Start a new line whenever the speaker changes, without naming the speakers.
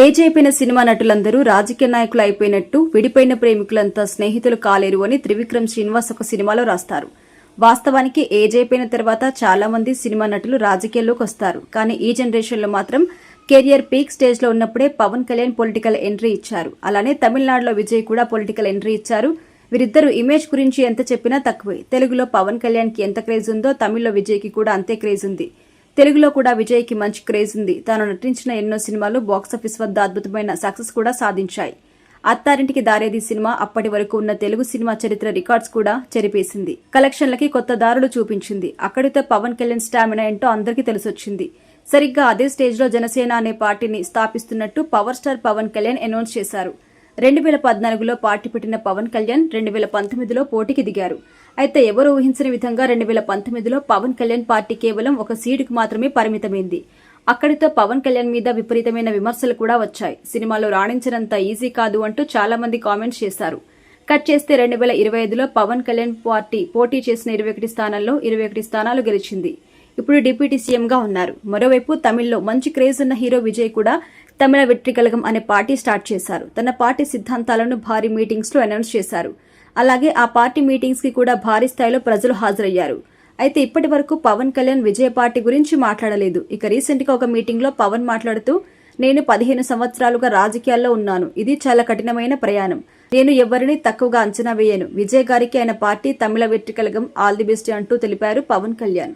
Age అయిపోయిన cinema నటులందరూ రాజకీయ నాయకులు అయిపోయినట్టు విడిపోయిన ప్రేమికులంతా స్నేహితులు కాలేరు అని త్రివిక్రమ్ శ్రీనివాస్ ఒక సినిమాలో రాస్తారు. వాస్తవానికి ఏజ్ అయిపోయిన తర్వాత చాలా మంది సినిమా నటులు రాజకీయాల్లోకి వస్తారు. కానీ ఈ జనరేషన్ లో మాత్రం కెరియర్ పీక్ స్టేజ్ లో ఉన్నప్పుడే పవన్ కళ్యాణ్ పొలిటికల్ ఎంట్రీ ఇచ్చారు. అలానే తమిళనాడులో విజయ్ కూడా పొలిటికల్ ఎంట్రీ ఇచ్చారు. వీరిద్దరు ఇమేజ్ గురించి ఎంత చెప్పినా తక్కువే. తెలుగులో పవన్ కళ్యాణ్ కి ఎంత క్రేజ్ ఉందో తమిళ్లో విజయ్ కి కూడా అంతే క్రేజ్ ఉంది. తెలుగులో కూడా విజయ్ కి మంచి క్రేజ్ ఉంది. తాను నటించిన ఎన్నో సినిమాలు బాక్సాఫీస్ వద్ద అద్భుతమైన సక్సెస్ కూడా సాధించాయి. అత్తారింటికి దారేది సినిమా అప్పటి వరకు ఉన్న తెలుగు సినిమా చరిత్ర రికార్డ్స్ కూడా చెరిపేసింది. కలెక్షన్లకి కొత్త దారులు చూపించింది. అక్కడితో పవన్ కళ్యాణ్ స్టామినా ఏంటో అందరికీ తెలిసొచ్చింది. సరిగ్గా అదే స్టేజ్ లో జనసేన అనే పార్టీని స్థాపిస్తున్నట్టు power star Pavan Kalyan announce చేశారు. 2014లో పార్టీ పెట్టిన పవన్ కళ్యాణ్ 2019లో పోటీకి దిగారు. అయితే ఎవరు ఊహించని విధంగా 2019లో పవన్ కళ్యాణ్ పార్టీ కేవలం ఒక సీటుకు మాత్రమే పరిమితమైంది. అక్కడితో పవన్ కళ్యాణ్ మీద విపరీతమైన విమర్శలు కూడా వచ్చాయి. సినిమాలో రాణించినంత ఈజీ కాదు అంటూ చాలా మంది కామెంట్స్ చేశారు. కట్ చేస్తే 2025లో పవన్ కళ్యాణ్ పార్టీ పోటీ చేసిన 21 స్థానాల్లో 21 స్థానాలు గెలిచింది. ఇప్పుడు డిప్యూటీ సీఎంగా ఉన్నారు. మరోవైపు తమిళ్లో మంచి క్రేజ్ ఉన్న హీరో విజయ్ కూడా తమిళ వెట్రికలగం అనే పార్టీ స్టార్ట్ చేశారు. తన పార్టీ సిద్ధాంతాలను భారీ మీటింగ్స్ లో అనౌన్స్ చేశారు. అలాగే ఆ పార్టీ మీటింగ్స్ కి కూడా భారీ స్థాయిలో ప్రజలు హాజరయ్యారు. అయితే ఇప్పటి వరకు పవన్ కళ్యాణ్ విజయ్ పార్టీ గురించి మాట్లాడలేదు. ఇక రీసెంట్ గా ఒక మీటింగ్ లో పవన్ మాట్లాడుతూ, నేను 15 సంవత్సరాలుగా రాజకీయాల్లో ఉన్నాను. ఇది చాలా కఠినమైన ప్రయాణం. నేను ఎవరిని తక్కువగా అంచనా వేయను. విజయ్ గారికి ఆయన party Tamil వెట్రికలగం all the best అంటూ తెలిపారు పవన్ కళ్యాణ్.